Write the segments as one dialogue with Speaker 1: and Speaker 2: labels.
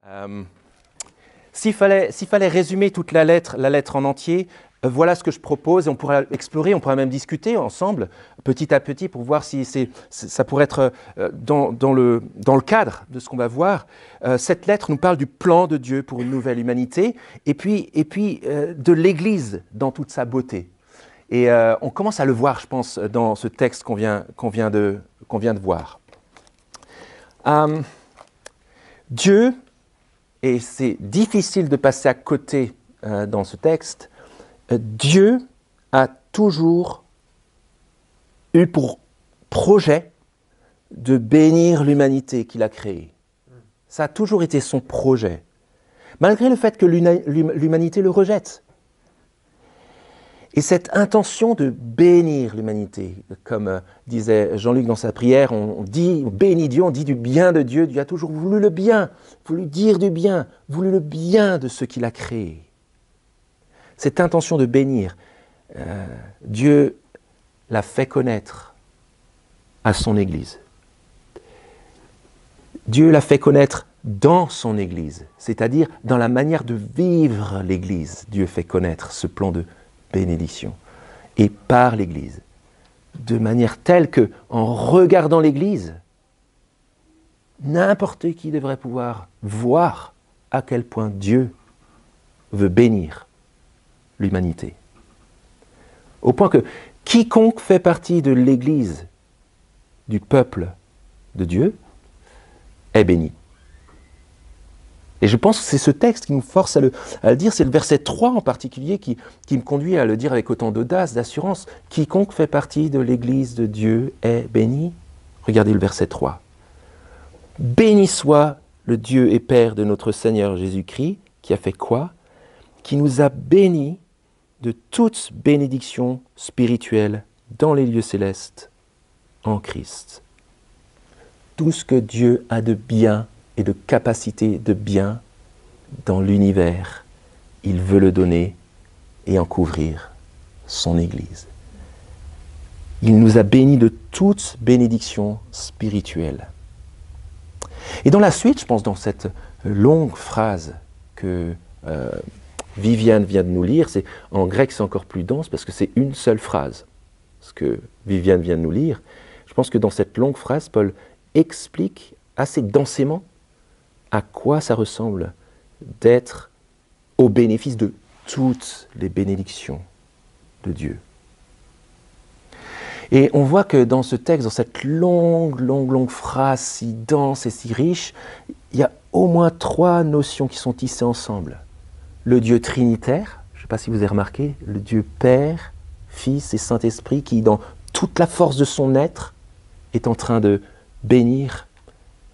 Speaker 1: Euh, S'il fallait résumer toute la lettre en entier, voilà ce que je propose, et on pourra explorer, on pourra même discuter ensemble, petit à petit, pour voir si ça pourrait être dans le cadre de ce qu'on va voir. Cette lettre nous parle du plan de Dieu pour une nouvelle humanité, et puis de l'Église dans toute sa beauté. Et on commence à le voir, je pense, dans ce texte qu'on vient de voir. Dieu, et c'est difficile de passer à côté dans ce texte, Dieu a toujours eu pour projet de bénir l'humanité qu'il a créée. Ça a toujours été son projet, malgré le fait que l'humanité le rejette. Et cette intention de bénir l'humanité, comme disait Jean-Luc dans sa prière, on bénit Dieu, on dit du bien de Dieu. Dieu a toujours voulu le bien, voulu dire du bien, voulu le bien de ce qu'il a créé. Cette intention de bénir, Dieu l'a fait connaître à son Église. Dieu l'a fait connaître dans son Église, c'est-à-dire dans la manière de vivre l'Église. Dieu fait connaître ce plan de bénédiction, et par l'Église, de manière telle que, en regardant l'Église, n'importe qui devrait pouvoir voir à quel point Dieu veut bénir l'humanité. Au point que quiconque fait partie de l'Église, du peuple de Dieu, est béni. Et je pense que c'est ce texte qui nous force à le dire, c'est le verset 3 en particulier qui me conduit à le dire avec autant d'audace, d'assurance. Quiconque fait partie de l'Église de Dieu est béni. Regardez le verset 3. Béni soit le Dieu et Père de notre Seigneur Jésus-Christ, qui a fait quoi? Qui nous a bénis de toute bénédiction spirituelle dans les lieux célestes en Christ. Tout ce que Dieu a de bien et de capacité de bien dans l'univers, il veut le donner et en couvrir son Église. Il nous a bénis de toute bénédiction spirituelle. Et dans la suite, je pense dans cette longue phrase que Viviane vient de nous lire, en grec c'est encore plus dense parce que c'est une seule phrase, ce que Viviane vient de nous lire. Je pense que dans cette longue phrase, Paul explique assez densément à quoi ça ressemble d'être au bénéfice de toutes les bénédictions de Dieu. Et on voit que dans ce texte, dans cette longue phrase si dense et si riche, il y a au moins 3 notions qui sont tissées ensemble. Le Dieu trinitaire, je ne sais pas si vous avez remarqué, le Dieu Père, Fils et Saint-Esprit qui, dans toute la force de son être, est en train de bénir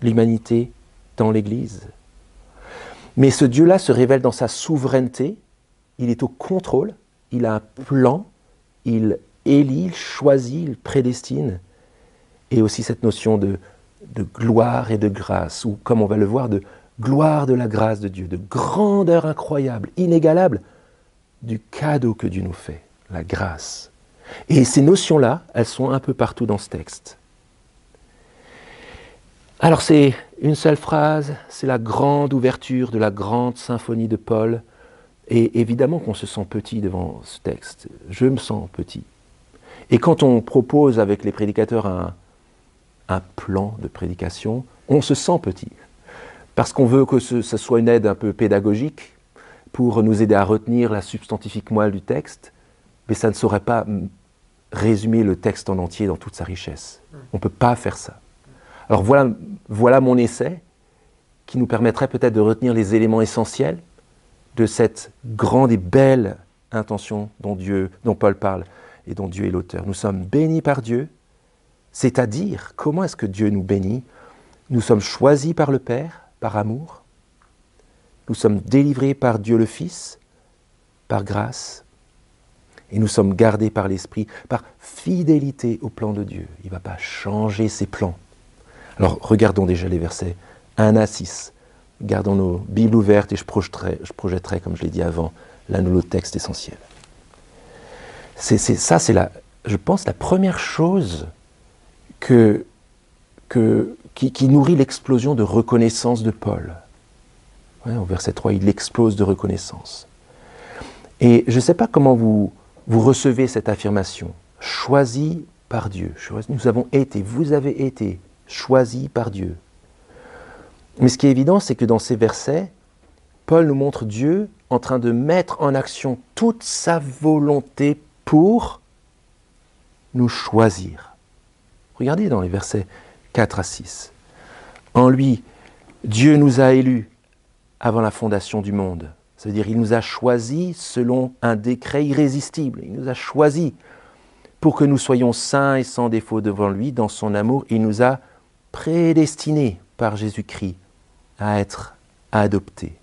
Speaker 1: l'humanité dans l'Église. Mais ce Dieu-là se révèle dans sa souveraineté, il est au contrôle, il a un plan, il élit, il choisit, il prédestine, et aussi cette notion de gloire et de grâce, ou comme on va le voir, de gloire de la grâce de Dieu, de grandeur incroyable, inégalable, du cadeau que Dieu nous fait, la grâce. Et ces notions-là, elles sont un peu partout dans ce texte. Alors c'est une seule phrase, c'est la grande ouverture de la grande symphonie de Paul, et évidemment qu'on se sent petit devant ce texte. Je me sens petit. Et quand on propose avec les prédicateurs un plan de prédication, on se sent petit. Parce qu'on veut que ce soit une aide un peu pédagogique pour nous aider à retenir la substantifique moelle du texte, mais ça ne saurait pas résumer le texte en entier dans toute sa richesse. On ne peut pas faire ça. Alors voilà mon essai qui nous permettrait peut-être de retenir les éléments essentiels de cette grande et belle intention dont Paul parle et dont Dieu est l'auteur. Nous sommes bénis par Dieu, c'est-à-dire, comment est-ce que Dieu nous bénit? Nous sommes choisis par le Père, par amour. Nous sommes délivrés par Dieu le Fils, par grâce. Et nous sommes gardés par l'Esprit, par fidélité au plan de Dieu. Il ne va pas changer ses plans. Alors, regardons déjà les versets 1 à 6. Gardons nos Bibles ouvertes et je projetterai, comme je l'ai dit avant, l'un ou l'autre texte essentiel. C'est je pense, la première chose qui nourrit l'explosion de reconnaissance de Paul. Ouais, au verset 3, il explose de reconnaissance. Et je ne sais pas comment vous recevez cette affirmation. Choisi par Dieu. Nous avons été, vous avez été choisis par Dieu. Mais ce qui est évident, c'est que dans ces versets, Paul nous montre Dieu en train de mettre en action toute sa volonté pour nous choisir. Regardez dans les versets 4 à 6. En lui, Dieu nous a élus avant la fondation du monde. Ça veut dire qu'il nous a choisis selon un décret irrésistible. Il nous a choisis pour que nous soyons saints et sans défaut devant lui dans son amour. Il nous a prédestinés par Jésus-Christ à être adoptés.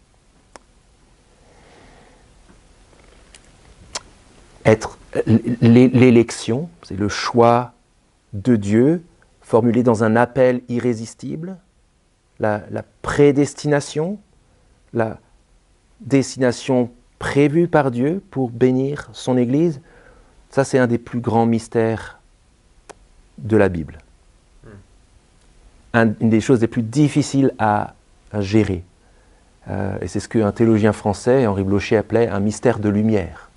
Speaker 1: L'élection, c'est le choix de Dieu formulé dans un appel irrésistible. La prédestination, la destination prévue par Dieu pour bénir son Église, ça c'est un des plus grands mystères de la Bible. Une des choses les plus difficiles à gérer. Et c'est ce qu'un théologien français, Henri Blocher, appelait un mystère de lumière.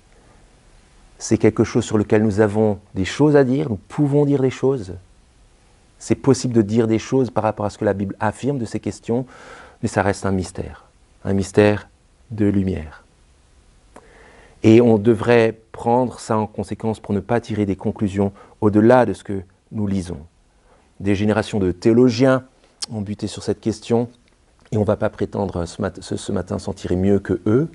Speaker 1: C'est quelque chose sur lequel nous avons des choses à dire, nous pouvons dire des choses. C'est possible de dire des choses par rapport à ce que la Bible affirme de ces questions, mais ça reste un mystère de lumière. Et on devrait prendre ça en conséquence pour ne pas tirer des conclusions au-delà de ce que nous lisons. Des générations de théologiens ont buté sur cette question, et on ne va pas prétendre ce matin s'en tirer mieux que eux.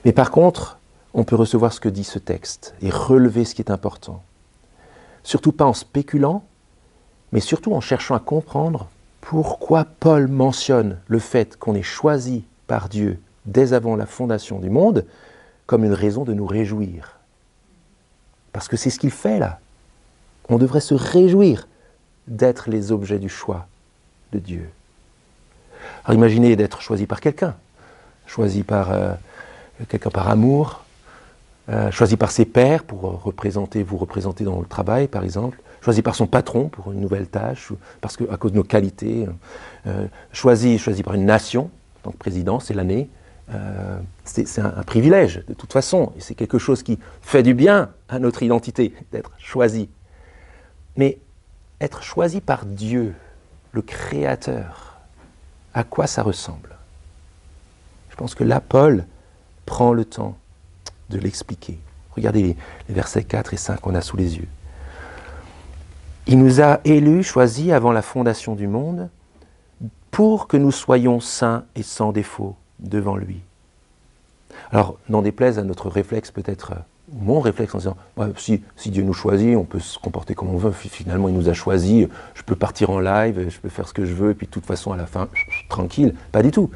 Speaker 1: Mais par contre, on peut recevoir ce que dit ce texte et relever ce qui est important. Surtout pas en spéculant, mais surtout en cherchant à comprendre pourquoi Paul mentionne le fait qu'on est choisi par Dieu dès avant la fondation du monde comme une raison de nous réjouir. Parce que c'est ce qu'il fait là. On devrait se réjouir d'être les objets du choix de Dieu. Alors imaginez d'être choisi par quelqu'un, choisi par quelqu'un par amour, choisi par ses pairs pour vous représenter dans le travail par exemple, choisi par son patron pour une nouvelle tâche, parce que, à cause de nos qualités, choisi par une nation, donc président, c'est l'année, c'est un privilège de toute façon, et c'est quelque chose qui fait du bien à notre identité, d'être choisi. Mais être choisi par Dieu, le Créateur, à quoi ça ressemble? Je pense que là, Paul prend le temps de l'expliquer. Regardez les versets 4 et 5 qu'on a sous les yeux. Il nous a élus, choisis avant la fondation du monde, pour que nous soyons saints et sans défaut devant lui. Alors, n'en déplaise à notre réflexe peut-être, mon réflexe en disant, si Dieu nous choisit, on peut se comporter comme on veut, finalement il nous a choisis, je peux partir en live, je peux faire ce que je veux, et puis de toute façon à la fin, tranquille. Pas du tout.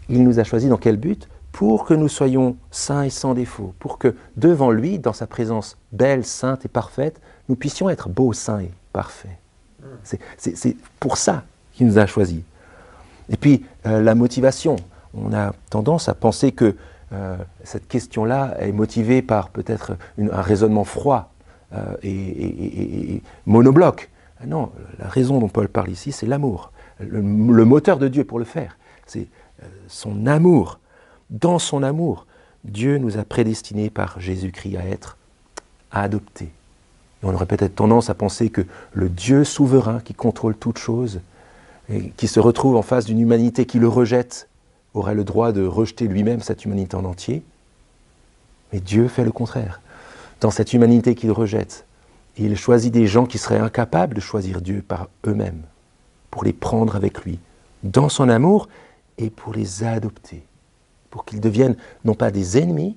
Speaker 1: Il nous a choisis dans quel but? Pour que nous soyons saints et sans défaut, pour que devant lui, dans sa présence belle, sainte et parfaite, nous puissions être beaux, saints et parfaits. C'est pour ça qu'il nous a choisis. Et puis, la motivation. On a tendance à penser que cette question-là est motivée par peut-être un raisonnement froid et monobloc. Non, la raison dont Paul parle ici, c'est l'amour. Le moteur de Dieu pour le faire, c'est son amour. Dans son amour, Dieu nous a prédestinés par Jésus-Christ à être adoptés. Et on aurait peut-être tendance à penser que le Dieu souverain qui contrôle toutes choses et qui se retrouve en face d'une humanité qui le rejette, aurait le droit de rejeter lui-même cette humanité en entier. Mais Dieu fait le contraire. Dans cette humanité qu'il rejette, il choisit des gens qui seraient incapables de choisir Dieu par eux-mêmes, pour les prendre avec lui, dans son amour, et pour les adopter, pour qu'ils deviennent non pas des ennemis,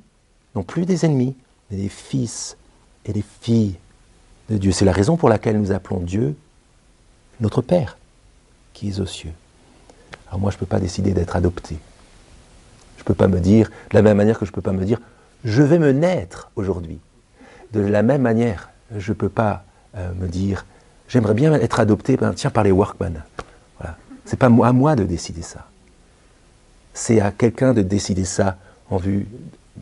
Speaker 1: non plus des ennemis, mais des fils et des filles de Dieu. C'est la raison pour laquelle nous appelons Dieu notre Père, qui est aux cieux. Alors moi, je ne peux pas décider d'être adopté. Je ne peux pas me dire, de la même manière que je ne peux pas me dire, je vais me naître aujourd'hui. De la même manière, je ne peux pas me dire, j'aimerais bien être adopté par les Workman. Voilà. Ce n'est pas à moi de décider ça. C'est à quelqu'un de décider ça en vue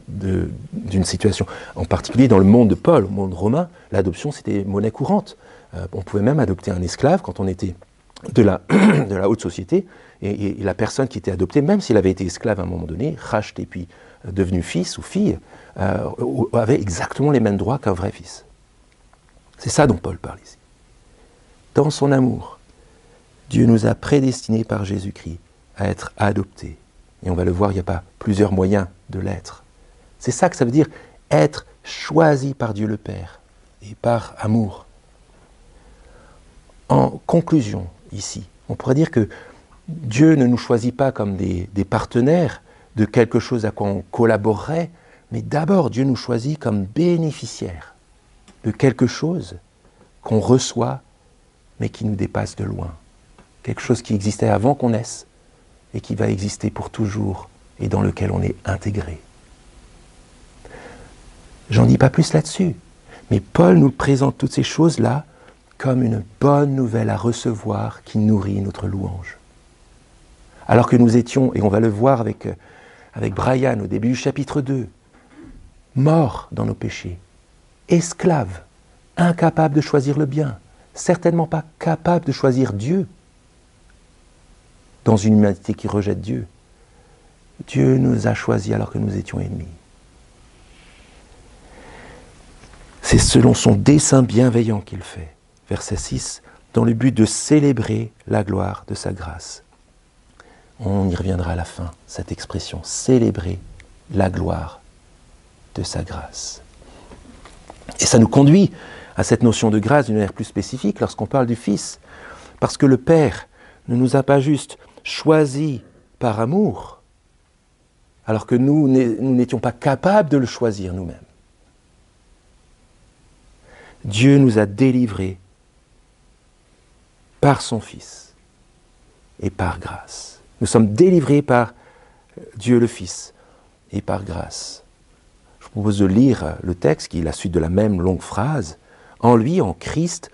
Speaker 1: d'une situation. En particulier dans le monde de Paul, au monde romain, l'adoption c'était monnaie courante. On pouvait même adopter un esclave quand on était de la haute société, et la personne qui était adoptée, même s'il avait été esclave à un moment donné, racheté puis devenu fils ou fille, avait exactement les mêmes droits qu'un vrai fils. C'est ça dont Paul parle ici. Dans son amour, Dieu nous a prédestinés par Jésus-Christ à être adoptés. Et on va le voir, il n'y a pas plusieurs moyens de l'être. C'est ça que ça veut dire, être choisi par Dieu le Père et par amour. En conclusion, ici, on pourrait dire que Dieu ne nous choisit pas comme des partenaires de quelque chose à quoi on collaborerait, mais d'abord Dieu nous choisit comme bénéficiaires de quelque chose qu'on reçoit, mais qui nous dépasse de loin. Quelque chose qui existait avant qu'on naisse et qui va exister pour toujours et dans lequel on est intégré. J'en dis pas plus là-dessus, mais Paul nous présente toutes ces choses-là comme une bonne nouvelle à recevoir qui nourrit notre louange. Alors que nous étions, et on va le voir avec Brian au début du chapitre 2, morts dans nos péchés, esclaves, incapables de choisir le bien, certainement pas capables de choisir Dieu, dans une humanité qui rejette Dieu. Dieu nous a choisis alors que nous étions ennemis. C'est selon son dessein bienveillant qu'il fait, verset 6, dans le but de célébrer la gloire de sa grâce. On y reviendra à la fin, cette expression, célébrer la gloire de sa grâce. Et ça nous conduit à cette notion de grâce d'une manière plus spécifique lorsqu'on parle du Fils, parce que le Père ne nous a pas juste choisis par amour, alors que nous n'étions pas capables de le choisir nous-mêmes. Dieu nous a délivrés par son Fils et par grâce. Nous sommes délivrés par Dieu le Fils et par grâce. Je vous propose de lire le texte qui est la suite de la même longue phrase. En lui, en Christ,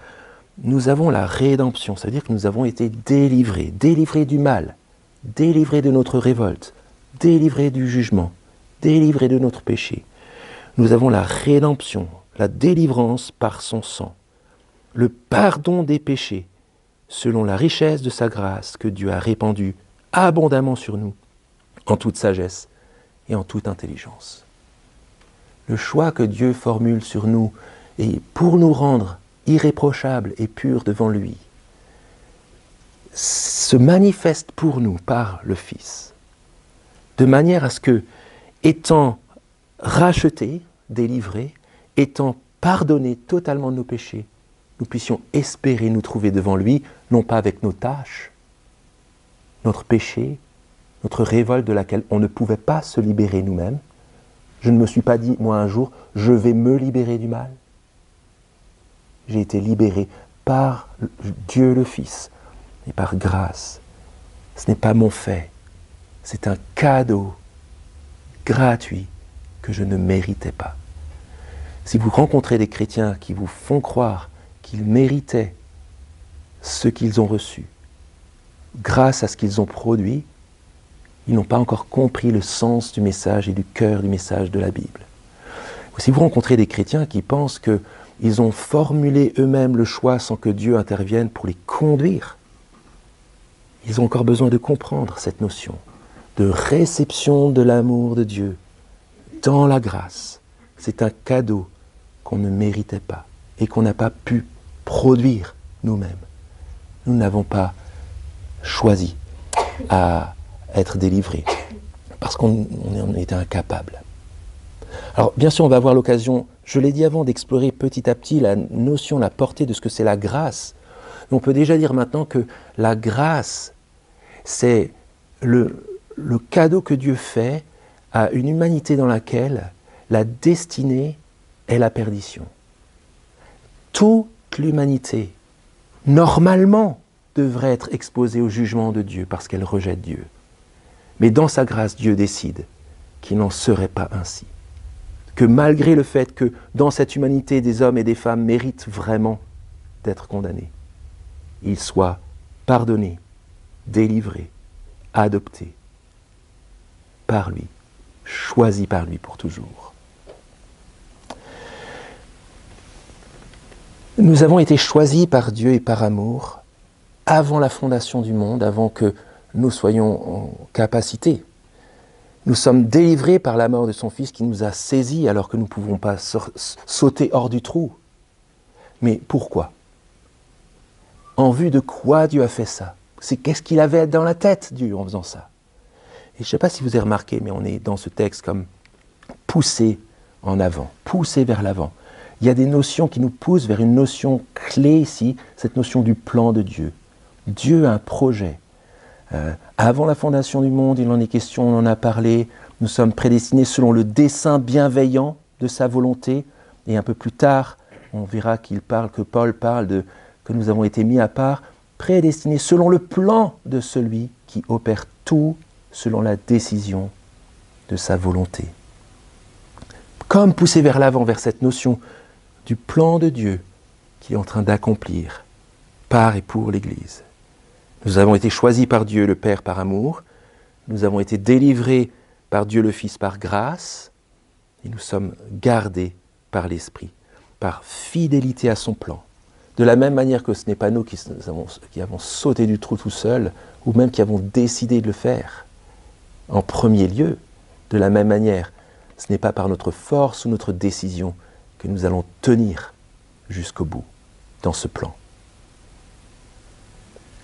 Speaker 1: nous avons la rédemption. Ça veut dire que nous avons été délivrés, délivrés du mal, délivrés de notre révolte, délivrés du jugement, délivrés de notre péché. Nous avons la rédemption, la délivrance par son sang, le pardon des péchés, selon la richesse de sa grâce que Dieu a répandue abondamment sur nous, en toute sagesse et en toute intelligence. Le choix que Dieu formule sur nous et pour nous rendre irréprochables et purs devant lui, se manifeste pour nous par le Fils, de manière à ce que, étant rachetés, délivrés, étant pardonnés totalement de nos péchés, nous puissions espérer nous trouver devant lui, non pas avec nos tâches, notre péché, notre révolte de laquelle on ne pouvait pas se libérer nous-mêmes. Je ne me suis pas dit, moi un jour, je vais me libérer du mal. J'ai été libéré par Dieu le Fils et par grâce. Ce n'est pas mon fait, c'est un cadeau gratuit que je ne méritais pas. Si vous rencontrez des chrétiens qui vous font croire qu'ils méritaient ce qu'ils ont reçu, grâce à ce qu'ils ont produit, ils n'ont pas encore compris le sens du message et du cœur du message de la Bible. Si vous rencontrez des chrétiens qui pensent qu'ils ont formulé eux-mêmes le choix sans que Dieu intervienne pour les conduire, ils ont encore besoin de comprendre cette notion de réception de l'amour de Dieu dans la grâce. C'est un cadeau qu'on ne méritait pas et qu'on n'a pas pu produire nous-mêmes. Nous n'avons pas choisi à être délivrés parce qu'on en était incapables. Alors bien sûr, on va avoir l'occasion, je l'ai dit avant, d'explorer petit à petit la notion, la portée de ce que c'est la grâce. Mais on peut déjà dire maintenant que la grâce, c'est le cadeau que Dieu fait à une humanité dans laquelle la destinée est la perdition. Toute l'humanité, normalement, devrait être exposée au jugement de Dieu parce qu'elle rejette Dieu. Mais dans sa grâce, Dieu décide qu'il n'en serait pas ainsi. Que malgré le fait que dans cette humanité, des hommes et des femmes méritent vraiment d'être condamnés, ils soient pardonnés, délivrés, adoptés par lui, choisis par lui pour toujours. Nous avons été choisis par Dieu et par amour avant la fondation du monde, avant que nous soyons en capacité. Nous sommes délivrés par la mort de son Fils qui nous a saisis alors que nous ne pouvons pas sauter hors du trou. Mais pourquoi? En vue de quoi Dieu a fait ça? C'est qu'est-ce qu'il avait dans la tête, Dieu, en faisant ça? Et je ne sais pas si vous avez remarqué, mais on est dans ce texte comme poussé en avant, poussé vers l'avant. Il y a des notions qui nous poussent vers une notion clé ici, cette notion du plan de Dieu. Dieu a un projet. Avant la fondation du monde, il en est question, on en a parlé, nous sommes prédestinés selon le dessein bienveillant de sa volonté, et un peu plus tard, on verra que Paul parle que nous avons été mis à part, prédestinés selon le plan de celui qui opère tout selon la décision de sa volonté. Comme poussé vers l'avant, vers cette notion du plan de Dieu qu'il est en train d'accomplir par et pour l'Église. Nous avons été choisis par Dieu le Père par amour, nous avons été délivrés par Dieu le Fils par grâce, et nous sommes gardés par l'Esprit, par fidélité à son plan. De la même manière que ce n'est pas nous qui avons sauté du trou tout seuls, ou même qui avons décidé de le faire. En premier lieu, de la même manière, ce n'est pas par notre force ou notre décision que nous allons tenir jusqu'au bout dans ce plan.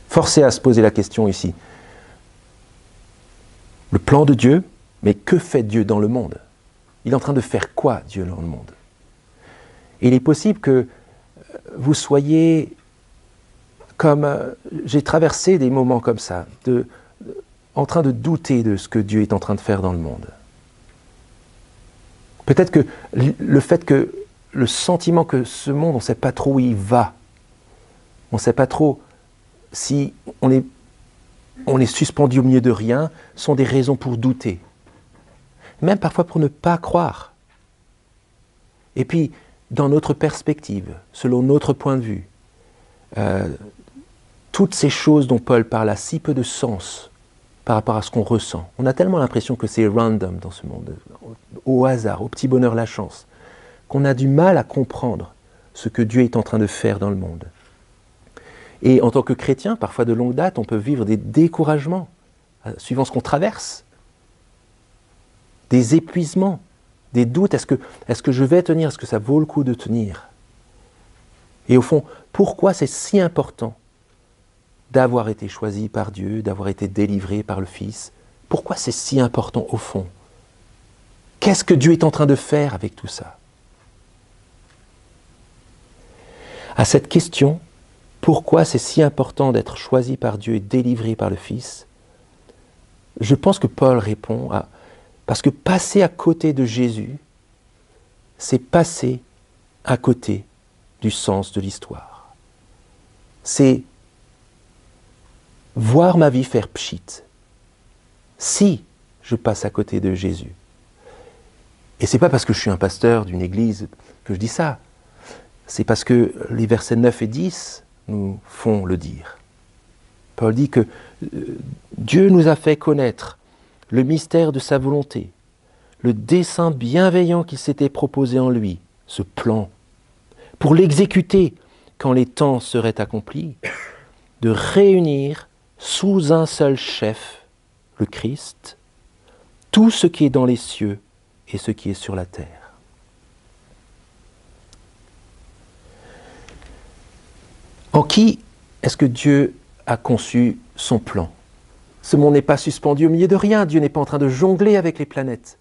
Speaker 1: Forcé à se poser la question ici, le plan de Dieu, mais que fait Dieu dans le monde? Il est en train de faire quoi, Dieu, dans le monde? Et il est possible que vous soyez comme... j'ai traversé des moments comme ça, en train de douter de ce que Dieu est en train de faire dans le monde. Peut-être que le sentiment que ce monde, on ne sait pas trop où il va, on ne sait pas trop si on est suspendu au milieu de rien, sont des raisons pour douter. Même parfois pour ne pas croire. Et puis, dans notre perspective, selon notre point de vue, toutes ces choses dont Paul parle a si peu de sens par rapport à ce qu'on ressent. On a tellement l'impression que c'est random dans ce monde, au hasard, au petit bonheur, la chance, qu'on a du mal à comprendre ce que Dieu est en train de faire dans le monde. Et en tant que chrétien, parfois de longue date, on peut vivre des découragements, suivant ce qu'on traverse, des épuisements, des doutes. Est-ce que je vais tenir? Est-ce que ça vaut le coup de tenir? Et au fond, pourquoi c'est si important d'avoir été choisi par Dieu, d'avoir été délivré par le Fils? Pourquoi c'est si important au fond? Qu'est-ce que Dieu est en train de faire avec tout ça? À cette question, pourquoi c'est si important d'être choisi par Dieu et délivré par le Fils? Je pense que Paul répond parce que passer à côté de Jésus, c'est passer à côté du sens de l'histoire. C'est voir ma vie faire pchit si je passe à côté de Jésus. Et c'est pas parce que je suis un pasteur d'une église que je dis ça. C'est parce que les versets 9 et 10 nous font le dire. Paul dit que Dieu nous a fait connaître le mystère de sa volonté, le dessein bienveillant qu'il s'était proposé en lui, ce plan, pour l'exécuter quand les temps seraient accomplis, de réunir sous un seul chef, le Christ, tout ce qui est dans les cieux et ce qui est sur la terre. En qui est-ce que Dieu a conçu son plan? Ce monde n'est pas suspendu au milieu de rien, Dieu n'est pas en train de jongler avec les planètes.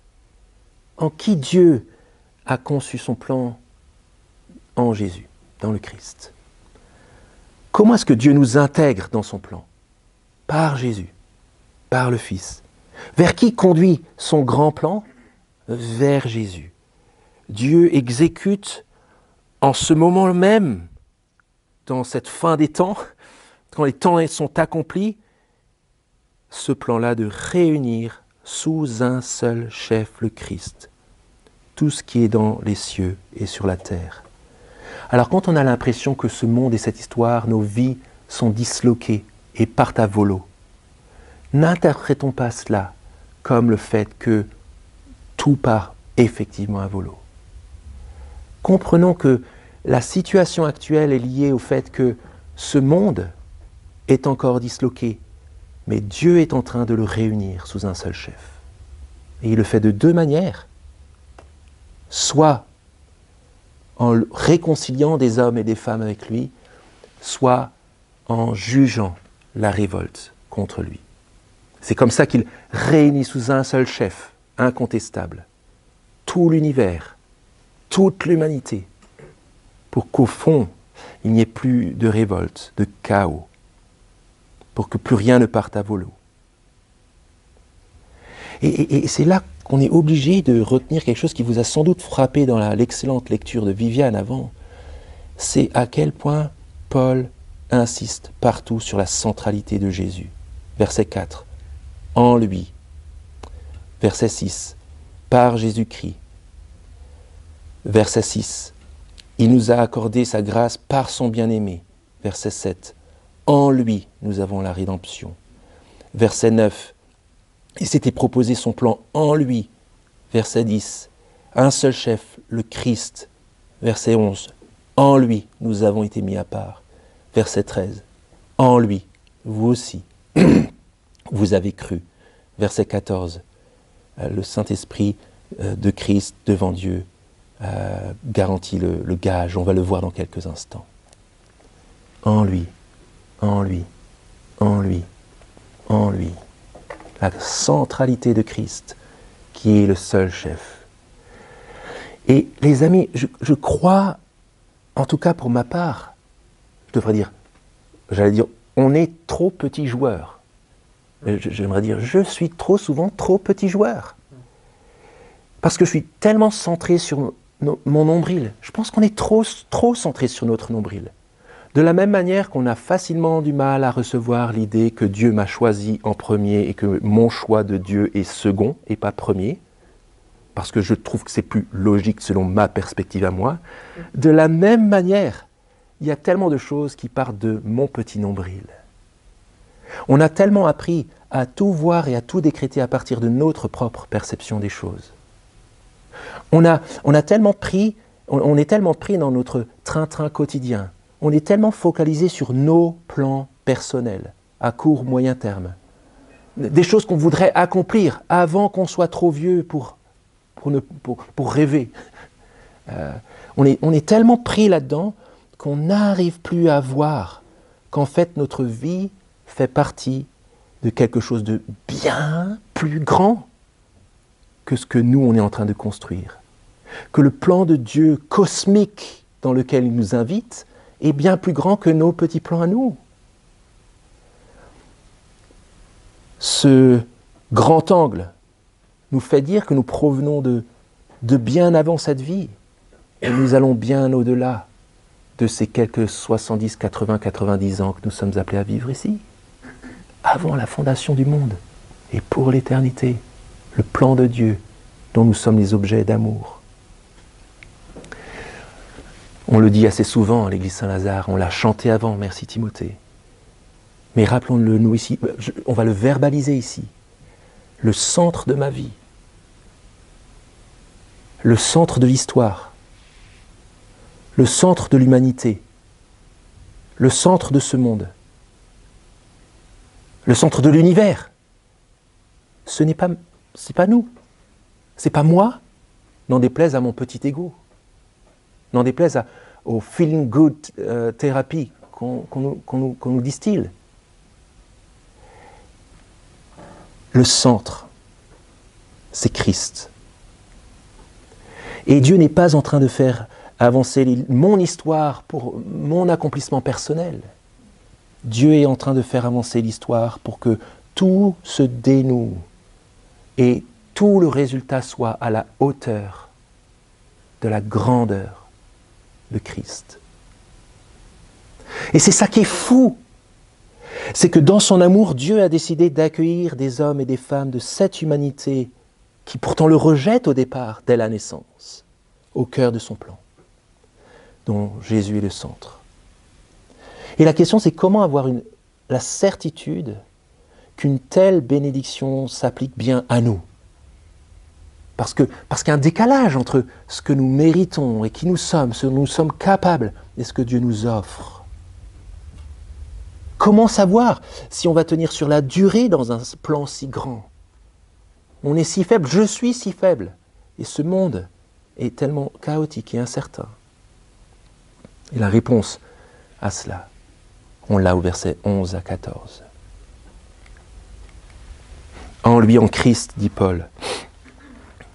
Speaker 1: En qui Dieu a conçu son plan? En Jésus, dans le Christ. Comment est-ce que Dieu nous intègre dans son plan? Par Jésus, par le Fils. Vers qui conduit son grand plan? Vers Jésus. Dieu exécute en ce moment même, dans cette fin des temps, quand les temps sont accomplis, ce plan-là de réunir sous un seul chef, le Christ, tout ce qui est dans les cieux et sur la terre. Alors quand on a l'impression que ce monde et cette histoire, nos vies sont disloquées et partent à volo, n'interprétons pas cela comme le fait que tout part effectivement à volo. Comprenons que la situation actuelle est liée au fait que ce monde est encore disloqué, mais Dieu est en train de le réunir sous un seul chef. Et il le fait de deux manières. Soit en réconciliant des hommes et des femmes avec lui, soit en jugeant la révolte contre lui. C'est comme ça qu'il réunit sous un seul chef, incontestable, tout l'univers, toute l'humanité, pour qu'au fond, il n'y ait plus de révolte, de chaos, pour que plus rien ne parte à volo. Et c'est là qu'on est obligé de retenir quelque chose qui vous a sans doute frappé dans l'excellente lecture de Viviane avant, c'est à quel point Paul insiste partout sur la centralité de Jésus. Verset 4, en lui. Verset 6, par Jésus-Christ. Verset 6, il nous a accordé sa grâce par son bien-aimé. Verset 7, en lui nous avons la rédemption. Verset 9, il s'était proposé son plan en lui. Verset 10, un seul chef, le Christ. Verset 11, en lui nous avons été mis à part. Verset 13, en lui, vous aussi, vous avez cru. Verset 14, le Saint-Esprit de Christ devant Dieu garantit le gage, on va le voir dans quelques instants. En lui, en lui, en lui, en lui. La centralité de Christ, qui est le seul chef. Et les amis, je crois, en tout cas pour ma part, je devrais dire, j'allais dire, on est trop petits joueurs. J'aimerais dire, je suis trop souvent trop petit joueur. Parce que je suis tellement centré sur mon nombril. Je pense qu'on est trop centré sur notre nombril. De la même manière qu'on a facilement du mal à recevoir l'idée que Dieu m'a choisi en premier et que mon choix de Dieu est second et pas premier, parce que je trouve que c'est plus logique selon ma perspective à moi, de la même manière, il y a tellement de choses qui partent de mon petit nombril. On a tellement appris à tout voir et à tout décréter à partir de notre propre perception des choses. On est tellement pris dans notre train-train quotidien. On est tellement focalisé sur nos plans personnels, à court, moyen terme. Des choses qu'on voudrait accomplir avant qu'on soit trop vieux pour rêver. On est tellement pris là-dedans qu'on n'arrive plus à voir qu'en fait notre vie fait partie de quelque chose de bien plus grand que ce que nous on est en train de construire. Que le plan de Dieu cosmique dans lequel il nous invite est bien plus grand que nos petits plans à nous. Ce grand angle nous fait dire que nous provenons de bien avant cette vie et nous allons bien au-delà de ces quelques 70, 80, 90 ans que nous sommes appelés à vivre ici, avant la fondation du monde et pour l'éternité, le plan de Dieu dont nous sommes les objets d'amour. On le dit assez souvent à l'église Saint-Lazare, on l'a chanté avant, merci Timothée. Mais rappelons-le nous ici, on va le verbaliser ici. Le centre de ma vie, le centre de l'histoire, le centre de l'humanité, le centre de ce monde, le centre de l'univers, c'est pas nous, c'est pas moi, n'en déplaise à mon petit ego. N'en déplaise au feeling good thérapie qu'on nous distille. Le centre, c'est Christ. Et Dieu n'est pas en train de faire avancer mon histoire pour mon accomplissement personnel. Dieu est en train de faire avancer l'histoire pour que tout se dénoue et tout le résultat soit à la hauteur de la grandeur de Christ. Et c'est ça qui est fou, c'est que dans son amour, Dieu a décidé d'accueillir des hommes et des femmes de cette humanité qui pourtant le rejette au départ, dès la naissance, au cœur de son plan, dont Jésus est le centre. Et la question, c'est comment avoir la certitude qu'une telle bénédiction s'applique bien à nous. Parce qu'il y a un décalage entre ce que nous méritons et qui nous sommes, ce dont nous sommes capables, et ce que Dieu nous offre. Comment savoir si on va tenir sur la durée dans un plan si grand? On est si faible, je suis si faible. Et ce monde est tellement chaotique et incertain. Et la réponse à cela, on l'a au verset 11 à 14. En lui, en Christ, dit Paul,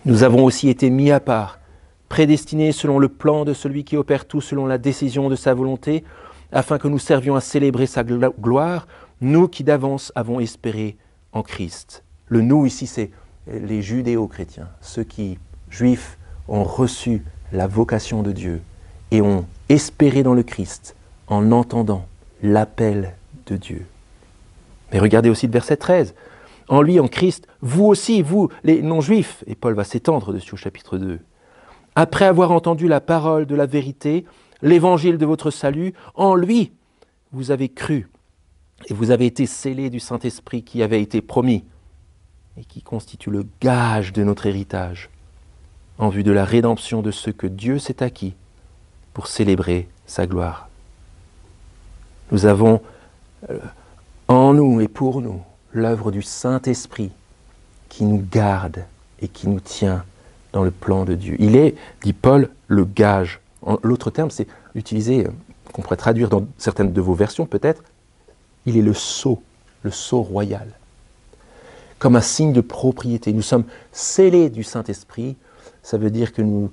Speaker 1: nous avons aussi été mis à part, prédestinés selon le plan de celui qui opère tout selon la décision de sa volonté, afin que nous servions à célébrer sa gloire, nous qui d'avance avons espéré en Christ. Le « nous » ici, c'est les judéo-chrétiens, ceux qui, juifs, ont reçu la vocation de Dieu et ont espéré dans le Christ en entendant l'appel de Dieu. Mais regardez aussi le verset 13. En lui, en Christ, vous aussi, vous, les non-juifs, et Paul va s'étendre dessus au chapitre 2, après avoir entendu la parole de la vérité, l'évangile de votre salut, en lui, vous avez cru et vous avez été scellés du Saint-Esprit qui avait été promis et qui constitue le gage de notre héritage en vue de la rédemption de ceux que Dieu s'est acquis pour célébrer sa gloire. Nous avons en nous et pour nous l'œuvre du Saint-Esprit qui nous garde et qui nous tient dans le plan de Dieu. Il est, dit Paul, le gage. L'autre terme, c'est utilisé, qu'on pourrait traduire dans certaines de vos versions peut-être, il est le sceau royal. Comme un signe de propriété. Nous sommes scellés du Saint-Esprit, ça veut dire que nous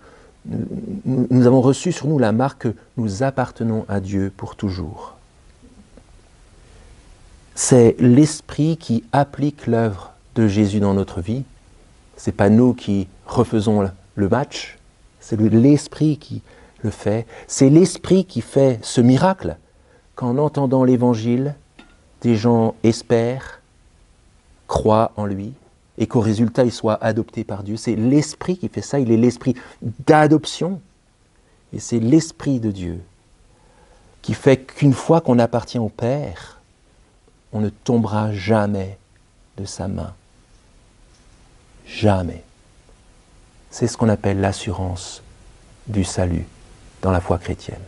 Speaker 1: avons reçu sur nous la marque que nous appartenons à Dieu pour toujours. C'est l'Esprit qui applique l'œuvre de Jésus dans notre vie. Ce n'est pas nous qui refaisons le match, c'est l'Esprit qui le fait. C'est l'Esprit qui fait ce miracle qu'en entendant l'Évangile, des gens espèrent, croient en lui, et qu'au résultat, ils soient adoptés par Dieu. C'est l'Esprit qui fait ça, il est l'Esprit d'adoption, et c'est l'Esprit de Dieu qui fait qu'une fois qu'on appartient au Père, on ne tombera jamais de sa main. Jamais. C'est ce qu'on appelle l'assurance du salut dans la foi chrétienne.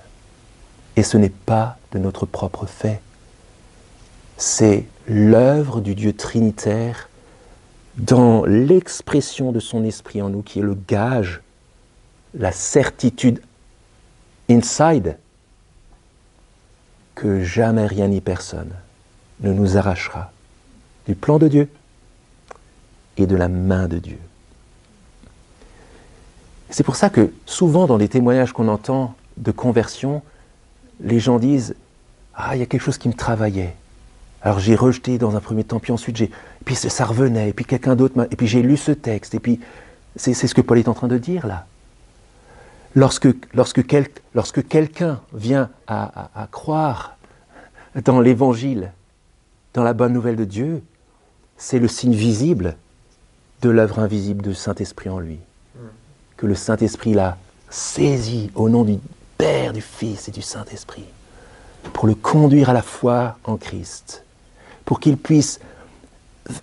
Speaker 1: Et ce n'est pas de notre propre fait. C'est l'œuvre du Dieu trinitaire dans l'expression de son esprit en nous, qui est le gage, la certitude inside, que jamais rien ni personne ne nous arrachera du plan de Dieu et de la main de Dieu. C'est pour ça que souvent dans les témoignages qu'on entend de conversion, les gens disent « Ah, il y a quelque chose qui me travaillait. Alors j'ai rejeté dans un premier temps, puis ensuite puis ça revenait, et puis quelqu'un d'autre et puis j'ai lu ce texte, et puis c'est ce que Paul est en train de dire là. Lorsque quelqu'un vient à croire dans l'Évangile, dans la bonne nouvelle de Dieu, c'est le signe visible de l'œuvre invisible du Saint-Esprit en lui. Que le Saint-Esprit l'a saisi au nom du Père, du Fils et du Saint-Esprit, pour le conduire à la foi en Christ, pour qu'il puisse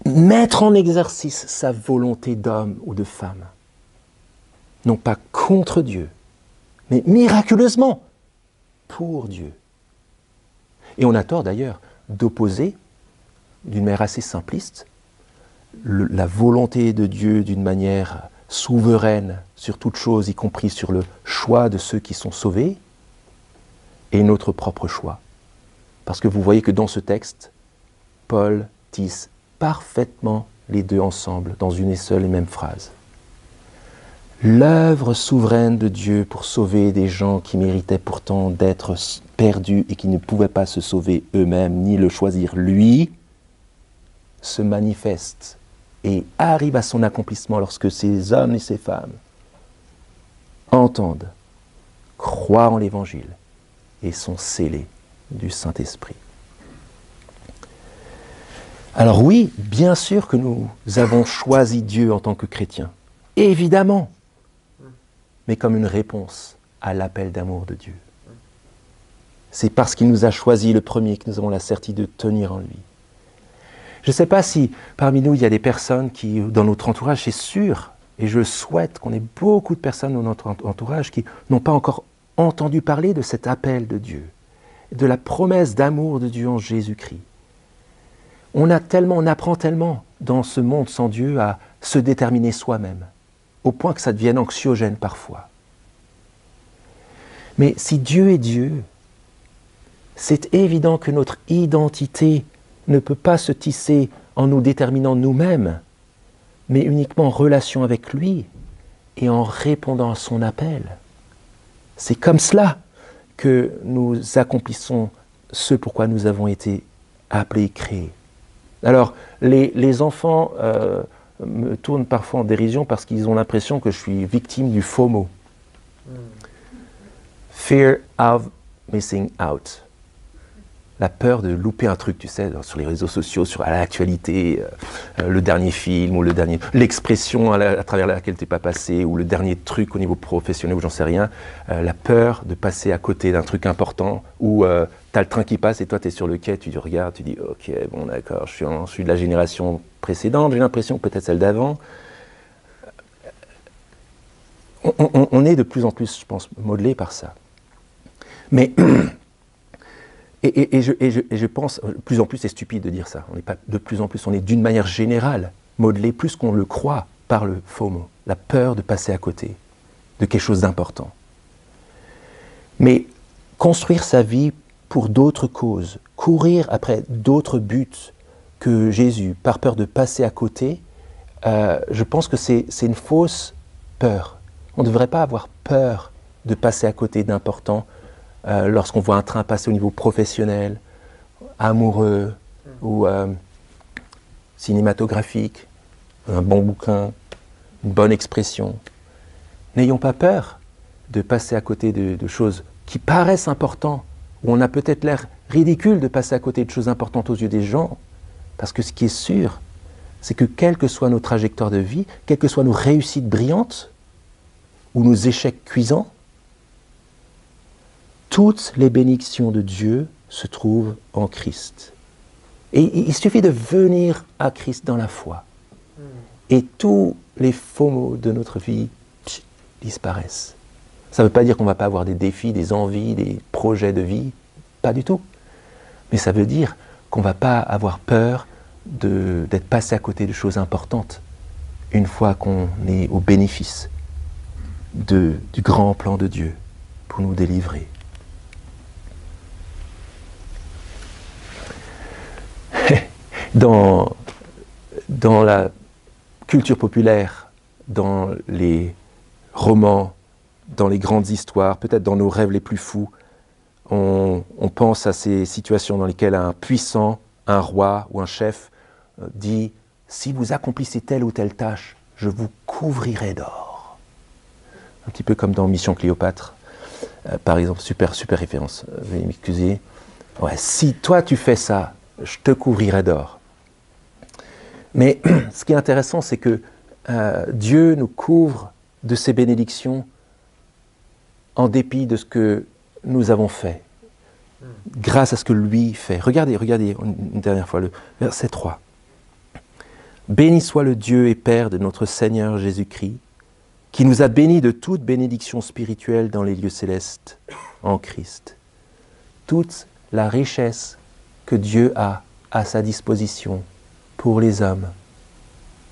Speaker 1: mettre en exercice sa volonté d'homme ou de femme, non pas contre Dieu, mais miraculeusement pour Dieu. Et on a tort d'ailleurs d'opposer, d'une manière assez simpliste, la volonté de Dieu d'une manière souveraine sur toute chose, y compris sur le choix de ceux qui sont sauvés, et notre propre choix. Parce que vous voyez que dans ce texte, Paul tisse parfaitement les deux ensemble dans une et seule et même phrase. L'œuvre souveraine de Dieu pour sauver des gens qui méritaient pourtant d'être perdus et qui ne pouvaient pas se sauver eux-mêmes ni le choisir lui, se manifeste et arrive à son accomplissement lorsque ces hommes et ces femmes entendent, croient en l'Évangile et sont scellés du Saint-Esprit. Alors oui, bien sûr que nous avons choisi Dieu en tant que chrétiens, évidemment, mais comme une réponse à l'appel d'amour de Dieu. C'est parce qu'il nous a choisi le premier que nous avons la certitude de tenir en lui. Je ne sais pas si parmi nous il y a des personnes qui, dans notre entourage, c'est sûr, et je souhaite qu'on ait beaucoup de personnes dans notre entourage qui n'ont pas encore entendu parler de cet appel de Dieu. de la promesse d'amour de Dieu en Jésus-Christ. On apprend tellement dans ce monde sans Dieu à se déterminer soi-même, au point que ça devienne anxiogène parfois. Mais si Dieu est Dieu, c'est évident que notre identité ne peut pas se tisser en nous déterminant nous-mêmes, mais uniquement en relation avec lui et en répondant à son appel. C'est comme cela que nous accomplissons ce pourquoi nous avons été appelés et créés. Alors, les enfants me tournent parfois en dérision parce qu'ils ont l'impression que je suis victime du FOMO. Fear of missing out. La peur de louper un truc, tu sais, sur les réseaux sociaux, à l'actualité, le dernier film ou l'expression à travers laquelle tu n'es pas passé, ou le dernier truc au niveau professionnel ou j'en sais rien. La peur de passer à côté d'un truc important où tu as le train qui passe et toi tu es sur le quai, tu regardes, tu dis ok, bon d'accord, je suis de la génération précédente, j'ai l'impression, peut-être celle d'avant. On est de plus en plus, je pense, modelé par ça. Mais Et je pense, de plus en plus, c'est stupide de dire ça. On n'est pas de plus en plus, on est d'une manière générale modelé plus qu'on le croit par le FOMO, la peur de passer à côté de quelque chose d'important. Mais construire sa vie pour d'autres causes, courir après d'autres buts que Jésus, par peur de passer à côté, je pense que c'est une fausse peur. On ne devrait pas avoir peur de passer à côté d'important lorsqu'on voit un train passer au niveau professionnel, amoureux ou cinématographique, un bon bouquin, une bonne expression. N'ayons pas peur de passer à côté de choses qui paraissent importantes, où on a peut-être l'air ridicule de passer à côté de choses importantes aux yeux des gens, parce que ce qui est sûr, c'est que quelle que soit nos trajectoires de vie, quelles que soient nos réussites brillantes ou nos échecs cuisants, toutes les bénédictions de Dieu se trouvent en Christ. Et il suffit de venir à Christ dans la foi. Et tous les faux mots de notre vie disparaissent. Ça ne veut pas dire qu'on ne va pas avoir des défis, des envies, des projets de vie. Pas du tout. Mais ça veut dire qu'on ne va pas avoir peur d'être passé à côté de choses importantes une fois qu'on est au bénéfice du grand plan de Dieu pour nous délivrer. Dans la culture populaire, dans les romans, dans les grandes histoires, peut-être dans nos rêves les plus fous, on pense à ces situations dans lesquelles un puissant, un roi ou un chef dit « Si vous accomplissez telle ou telle tâche, je vous couvrirai d'or. » Un petit peu comme dans Mission Cléopâtre, par exemple, super référence, veuillez m'excuser. Ouais, si toi tu fais ça, je te couvrirai d'or. Mais ce qui est intéressant, c'est que Dieu nous couvre de ses bénédictions en dépit de ce que nous avons fait, grâce à ce que lui fait. Regardez une dernière fois le verset 3. « Béni soit le Dieu et Père de notre Seigneur Jésus-Christ, qui nous a bénis de toute bénédiction spirituelle dans les lieux célestes en Christ. » Toute la richesse que Dieu a à sa disposition pour les hommes,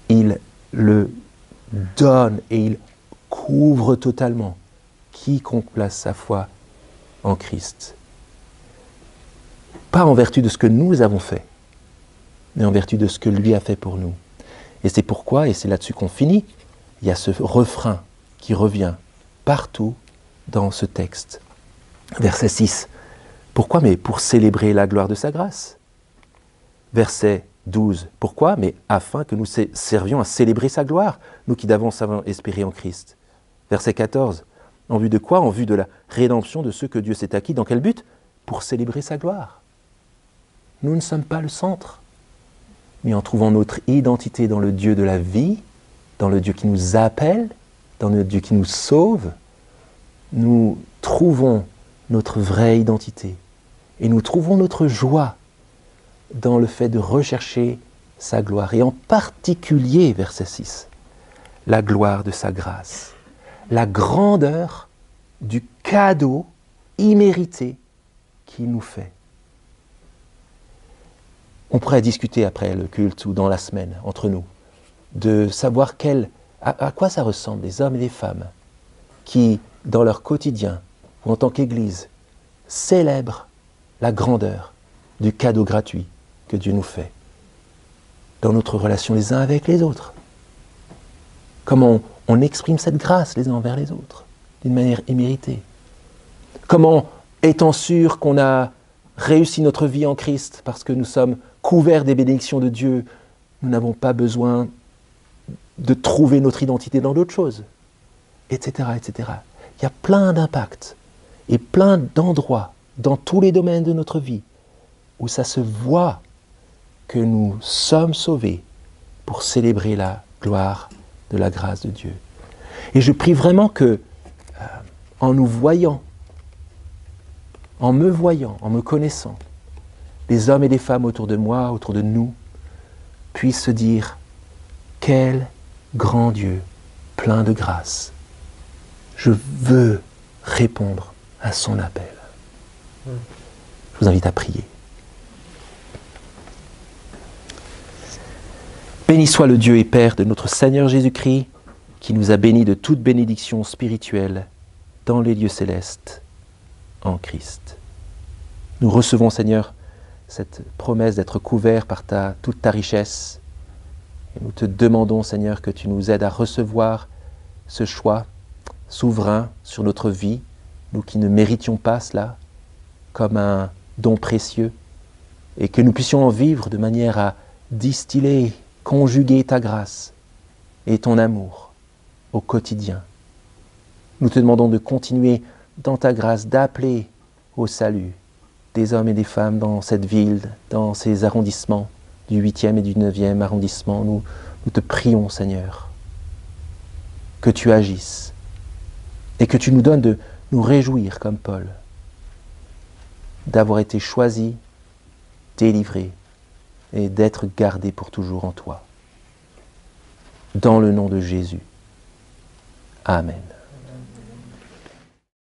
Speaker 1: il le donne et il couvre totalement quiconque place sa foi en Christ. Pas en vertu de ce que nous avons fait, mais en vertu de ce que lui a fait pour nous. Et c'est pourquoi, et c'est là-dessus qu'on finit, il y a ce refrain qui revient partout dans ce texte. Verset 6. Pourquoi? Mais pour célébrer la gloire de sa grâce. Verset 12. Pourquoi? Mais afin que nous servions à célébrer sa gloire, nous qui d'avance avons espéré en Christ. Verset 14. En vue de quoi? En vue de la rédemption de ceux que Dieu s'est acquis. Dans quel but? Pour célébrer sa gloire. Nous ne sommes pas le centre, mais en trouvant notre identité dans le Dieu de la vie, dans le Dieu qui nous appelle, dans le Dieu qui nous sauve, nous trouvons notre vraie identité. Et nous trouvons notre joie dans le fait de rechercher sa gloire. Et en particulier, verset 6, la gloire de sa grâce. La grandeur du cadeau immérité qu'il nous fait. On pourrait discuter après le culte ou dans la semaine entre nous de savoir à quoi ça ressemble des hommes et des femmes qui, dans leur quotidien ou en tant qu'Église, célèbrent la grandeur du cadeau gratuit que Dieu nous fait dans notre relation les uns avec les autres. Comment on exprime cette grâce les uns envers les autres d'une manière imméritée. Comment, étant sûr qu'on a réussi notre vie en Christ parce que nous sommes couverts des bénédictions de Dieu, nous n'avons pas besoin de trouver notre identité dans d'autres choses, etc., etc. Il y a plein d'impacts et plein d'endroits dans tous les domaines de notre vie où ça se voit que nous sommes sauvés pour célébrer la gloire de la grâce de Dieu. Et je prie vraiment que, en nous voyant, en me connaissant, les hommes et les femmes autour de moi, autour de nous, puissent se dire « Quel grand Dieu, plein de grâce. Je veux répondre à son appel. » Je vous invite à prier. Béni soit le Dieu et Père de notre Seigneur Jésus-Christ, qui nous a bénis de toute bénédiction spirituelle dans les lieux célestes en Christ. Nous recevons, Seigneur, cette promesse d'être couverts par toute ta richesse. Et nous te demandons, Seigneur, que tu nous aides à recevoir ce choix souverain sur notre vie, nous qui ne méritions pas cela, comme un don précieux, et que nous puissions en vivre de manière à distiller, conjuguer ta grâce et ton amour au quotidien. Nous te demandons de continuer dans ta grâce d'appeler au salut des hommes et des femmes dans cette ville, dans ces arrondissements du 8e et du 9e arrondissement. Nous te prions, Seigneur, que tu agisses et que tu nous donnes de nous réjouir comme Paul, d'avoir été choisis, délivrés et d'être gardés pour toujours en toi. Dans le nom de Jésus. Amen.